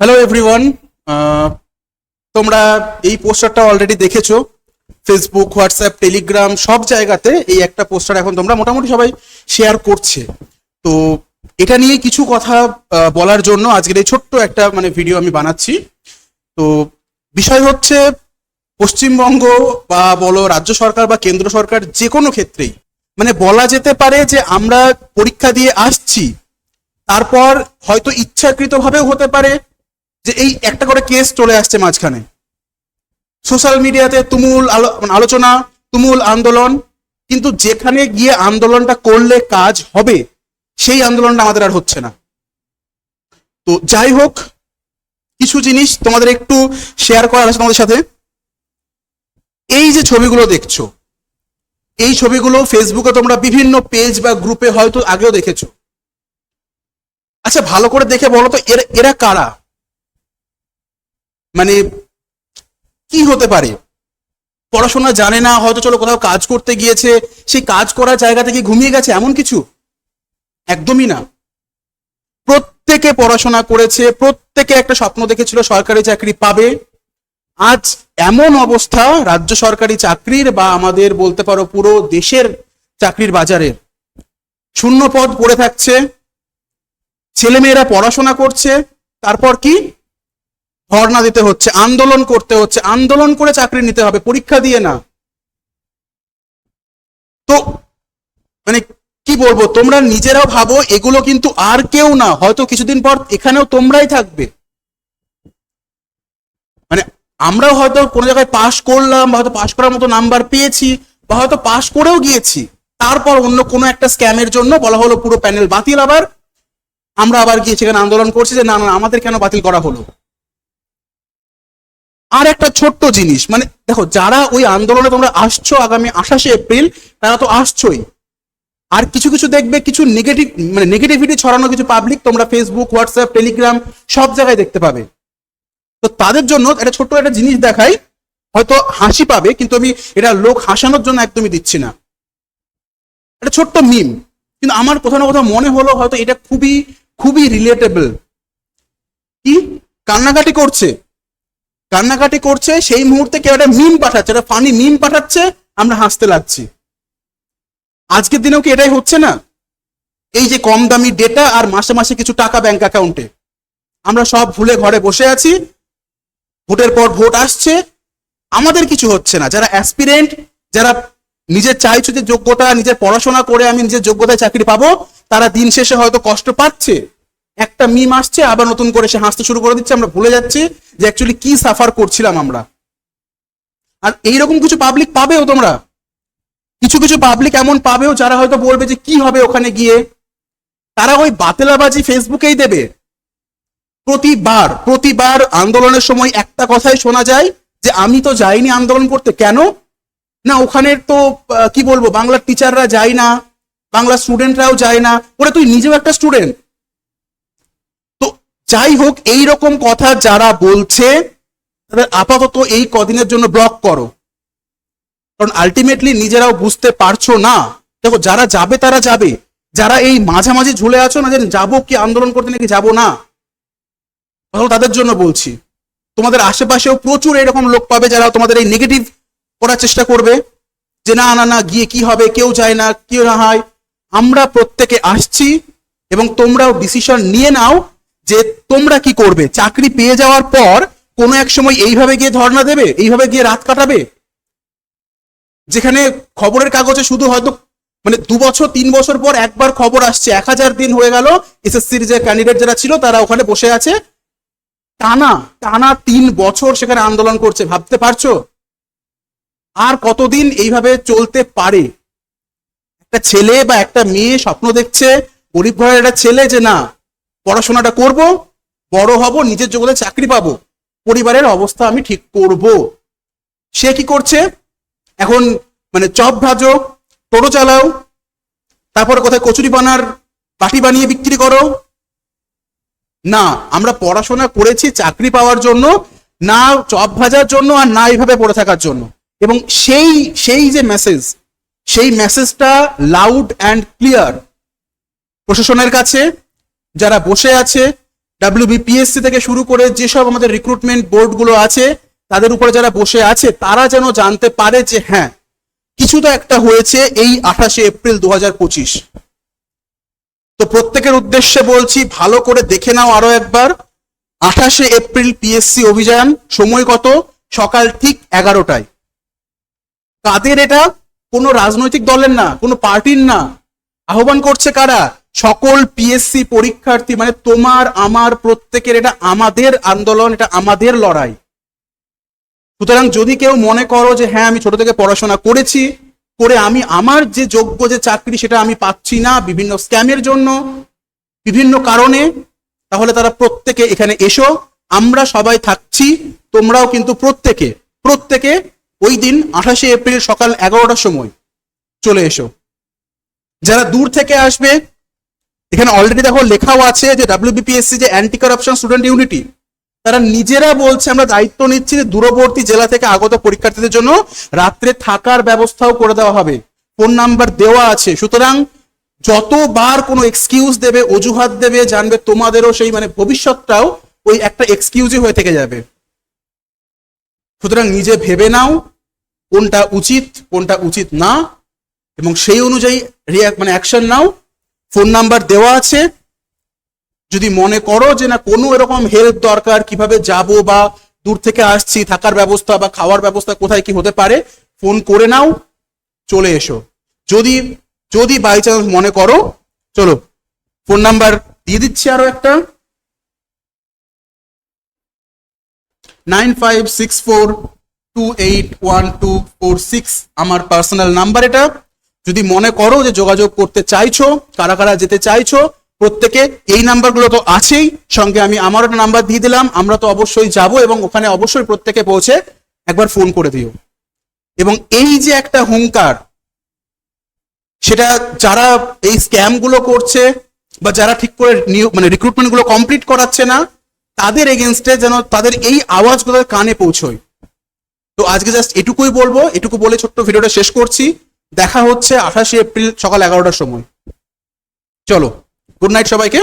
Hello everyone. তোমরা এই পোস্টারটা অলরেডি দেখেছো। ফেসবুক, হোয়াটসঅ্যাপ, টেলিগ্রাম সব জায়গাতে এই একটা পোস্টার এখন তোমরা মোটামুটি সবাই শেয়ার করছে। তো এটা নিয়ে কিছু কথা বলার জন্য আজকের এই ছোট্ট একটা ভিডিও আমি বানাচ্ছি। তো বিষয় হচ্ছে, পশ্চিমবঙ্গ বা বলো রাজ্য সরকার বা কেন্দ্র সরকার, যে কোনো ক্ষেত্রেই বলা যেতে পারে যে আমরা পরীক্ষা দিয়ে আসছি, তারপর হয়তো ইচ্ছাকৃতভাবেও হতে পারে যে এই একটা করে কেস চলে আসছে মাঝখানে, সোশ্যাল মিডিয়াতে তুমুল আলোচনা, তুমুল আন্দোলন, কিন্তু যেখানে গিয়ে আন্দোলনটা করলে কাজ হবে সেই আন্দোলনটা আমাদের আর হচ্ছে না। তো যাই হোক, কিছু জিনিস তোমাদের একটু শেয়ার করার আছে তোমাদের সাথে। এই যে ছবিগুলো দেখছো, এই ছবিগুলো ফেসবুকে তোমরা বিভিন্ন পেজ বা গ্রুপে হয়তো আগেও দেখেছো। আচ্ছা, ভালো করে দেখে বলো তো এরা কারা? কি হতে পারে? পড়াশোনা জানে না, হয়তো চলো কোথাও কাজ করতে গিয়েছে, সেই কাজ করার জায়গা থেকে ঘুমিয়ে গেছে, এমন কিছু একদমই না। প্রত্যেকে পড়াশোনা করেছে, প্রত্যেকে একটা স্বপ্ন দেখেছিল সরকারি চাকরি পাবে। আজ এমন অবস্থা রাজ্য সরকারি চাকরির বা আমাদের বলতে পারো পুরো দেশের চাকরির বাজারের, শূন্য পদ পড়ে থাকছে, ছেলেমেয়েরা পড়াশোনা করছে, তারপর কি ধর্ণা দিতে হচ্ছে, আন্দোলন করতে হচ্ছে, আন্দোলন করে চাকরি নিতে হবে, পরীক্ষা দিয়ে না। তো কি বলবো, তোমরা নিজেরাও ভাবো, এগুলো কিন্তু আর কেউ না, হয়তো কিছুদিন পর এখানেও তোমরাই থাকবে। আমরাও হয়তো কোনো জায়গায় পাশ করলাম, বা হয়তো পাশ করার মতো নাম্বার পেয়েছি, বা হয়তো পাশ করেও গিয়েছি, তারপর অন্য কোনো একটা স্ক্যামের জন্য বলা হলো পুরো প্যানেল বাতিল, আবার আমরা আবার গিয়ে সেখানে আন্দোলন করছি যে না না আমাদের কেন বাতিল করা হলো। আর একটা ছোট্ট জিনিস, দেখো, যারা ওই আন্দোলনে তোমরা আসছো আগামী 28শে এপ্রিল, তারা তো আসছোই। আর কিছু কিছু দেখবে, কিছু নেগেটিভিটি ছড়ানো কিছু পাবলিক তোমরা ফেসবুক, হোয়াটসঅ্যাপ, টেলিগ্রাম সব জায়গায় দেখতে পাবে। তো তাদের জন্য একটা ছোট্ট একটা জিনিস দেখাই, হয়তো হাসি পাবে, কিন্তু আমি এটা লোক হাসানোর জন্য একদমই দিচ্ছি না। একটা ছোট্ট মিম, কিন্তু আমার কোথাও না কোথাও মনে হলো হয়তো এটা খুবই খুবই রিলেটেবল। কি কান্নাকাটি করছে, কান্নাকাটি করছে, সেই মুহূর্তে কেউ একটা মিম পাঠাচ্ছে, একটা ফানি মিম পাঠাচ্ছে, আমরা হাসতে লাগছি। আজকের দিনেও কি এটাই হচ্ছে না? এই যে কম দামি ডেটা আর মাসে মাসে কিছু টাকা ব্যাংক অ্যাকাউন্টে, আমরা সব ভুলে ঘরে বসে আছি, ভোটের পর ভোট আসছে, আমাদের কিছু হচ্ছে না। যারা অ্যাসপিরেন্ট, যারা নিজের চাইছে যে যোগ্যতা, নিজের পড়াশোনা করে আমি নিজের যোগ্যতায় চাকরি পাবো, তারা দিন শেষে হয়তো কষ্ট পাচ্ছে। একটা মিম আসছে, আবার নতুন করে সে হাসতে শুরু করে দিচ্ছে, আমরা ভুলে যাচ্ছি যে অ্যাকচুয়ালি কি সাফার করছিলাম আমরা। আর এইরকম কিছু পাবলিক পাবেও তোমরা, কিছু কিছু পাবলিক এমন পাবেও যারা হয়তো বলবে যে কি হবে ওখানে গিয়ে, তারা ওই বাতেলাবাজি ফেসবুকেই দেবে। প্রতিবার প্রতিবার আন্দোলনের সময় একটা কথাই শোনা যায় যে আমি তো যাইনি আন্দোলন করতে। কেন না? ওখানের তো কি বলবো, বাংলার টিচাররা যায় না, বাংলা স্টুডেন্টরাও যায় না, ওরা তুই নিজেও একটা স্টুডেন্ট। তো যাই হোক, এই রকম কথা যারা বলছে তাদের আপাতত এই কদিনের জন্য ব্লক করো, কারণ আলটিমেটলি নিজেরাও বুঝতে পারছো না। দেখো, যারা যাবে তারা যাবে, যারা এই মাঝামাঝি ঝুলে আছো না, যে যাবো কি আন্দোলন করতে নাকি যাবো না, তাদের জন্য বলছি। তোমাদের আশেপাশেও প্রচুর এরকম লোক পাবে যারা তোমাদের এই নেগেটিভ করার চেষ্টা করবে, যে না না না গিয়ে কি হবে, কেউ যায় না, কি না হয়। আমরা প্রত্যেকে আসছি, এবং তোমরাও ডিসিশন নিয়ে নাও যে তোমরা কি করবে। চাকরি পেয়ে যাওয়ার পর কোনো এক সময় এইভাবে গিয়ে ধর্ণা দেবে, এইভাবে গিয়ে রাত কাটাবে, যেখানে খবরের কাগজে শুধু হয়তো 2 বছর 3 বছর পর একবার খবর আসছে, 1000 দিন হয়ে গেল এসএসসির যে ক্যান্ডিডেট যারা ছিল তারা ওখানে বসে আছে, টানা টানা 3 বছর সেখানে আন্দোলন করছে। ভাবতে পারছো আর কতদিন এইভাবে চলতে পারে? একটা ছেলে বা একটা মেয়ে স্বপ্ন দেখছে, গরিব ঘরের একটা ছেলে, যে না পড়াশোনাটা করব, বড় হব, নিজের যোগ্যতায় চাকরি পাবো, পরিবারের অবস্থা আমি ঠিক করব। সে কি করছে এখন? চপ ভাজো, টোটো চালাও, তারপরে কোথায় কচুরি বানার বাটি বানিয়ে বিক্রি করো। না, আমরা পড়াশোনা করেছি চাকরি পাওয়ার জন্য, না চপ ভাজার জন্য, আর না এইভাবে পড়ে থাকার জন্য। এবং সেই সেই যে মেসেজ, সেই মেসেজটা লাউড অ্যান্ড ক্লিয়ার প্রশাসনের কাছে, যারা বসে আছে WBPSC থেকে শুরু করে যেসব আমাদের রিক্রুটমেন্ট বোর্ডগুলো আছে তাদের উপরে যারা বসে আছে তারা যেন জানতে পারে যে হ্যাঁ কিছু তো একটা হয়েছে এই 28শে এপ্রিল 2025। তো প্রত্যেকের উদ্দেশ্যে বলছি ভালো করে দেখে নাও আরো একবার, 28শে এপ্রিল পিএসসি অভিযান, সময় কত? সকাল ঠিক 11টায়। কাদের এটা? কোনো রাজনৈতিক দলের না, কোনো পার্টির না। আহ্বান করছে কারা? সকল পিএসসি পরীক্ষার্থী, মানে তোমার আমার প্রত্যেকের। এটা আমাদের আন্দোলন, এটা আমাদের লড়াই। সুতরাং যদি কেউ মনে করো যে হ্যাঁ আমি ছোট থেকে পড়াশোনা করেছি, করে আমি আমার যে যোগ্য যে চাকরি সেটা আমি পাচ্ছি না বিভিন্ন স্ক্যামের জন্য, বিভিন্ন কারণে, তাহলে তারা প্রত্যেকে এখানে এসো, আমরা সবাই থাকছি। তোমরাও কিন্তু প্রত্যেকে ওই দিন 28শে এপ্রিল সকাল 11টার সময় চলে এসো। যারা দূর থেকে আসবে, এখানে অলরেডি দেখো লেখাও আছে যে WBPSC যে অ্যান্টি কারাপশন স্টুডেন্ট ইউনিটি, তারা নিজেরা বলছে আমরা দায়িত্ব নিচ্ছি যে দূরবর্তী জেলা থেকে আগত পরীক্ষার্থীদের জন্য রাত্রে থাকার ব্যবস্থাও করে দেওয়া হবে, ফোন নাম্বার দেওয়া আছে। সুতরাং যতবার কোনো এক্সকিউজ দেবে, অজুহাত দেবে, জানবে তোমাদেরও সেই মানে ভবিষ্যৎটাও ওই একটা এক্সকিউজই হয়ে থেকে যাবে। সুতরাং নিজে ভেবে নাও কোনটা উচিত না, এবং সেই অনুযায়ী অ্যাকশন নাও। ফোন নাম্বার দেওয়া আছে। যদি মনে করো যে না কোনো এরকম হেল্প দরকার, কিভাবে যাব বা দূর থেকে আসছি, থাকার ব্যবস্থা বা খাওয়ার ব্যবস্থা কোথায় কি হতে পারে, ফোন করে নাও, চলে এসো। যদি বাই চান্স মনে করো, চলো ফোন নাম্বার দিয়ে দিচ্ছি আরো একটা, 9564281246 আমার পার্সোনাল নাম্বার এটা। যদি মনে করো যে যোগাযোগ করতে চাইছো, কারা কারা যেতে চাইছো, প্রত্যেকে এই নাম্বারগুলো তো আছেই, সঙ্গে আমি আমার একটা নাম্বার দিয়ে দিলাম, আমরা তো অবশ্যই যাব এবং ওখানে অবশ্যই প্রত্যেকে পৌঁছে একবার ফোন করে দিও। এবং এই যে একটা হুঙ্কার, সেটা যারা এই স্ক্যাম গুলো করছে বা যারা ঠিক করে রিক্রুটমেন্ট গুলো কমপ্লিট করাচ্ছে না, তাদের এগেনস্টে যেন তাদের এই আওয়াজগুলো কানে পৌঁছয়। তো আজকে জাস্ট এটুকুই বলবো, এটুকু বলে ছোট্ট ভিডিওটা শেষ করছি। দেখা হচ্ছে 28শে এপ্রিল সকাল 11টার সময়। চলো, গুড নাইট সবাইকে।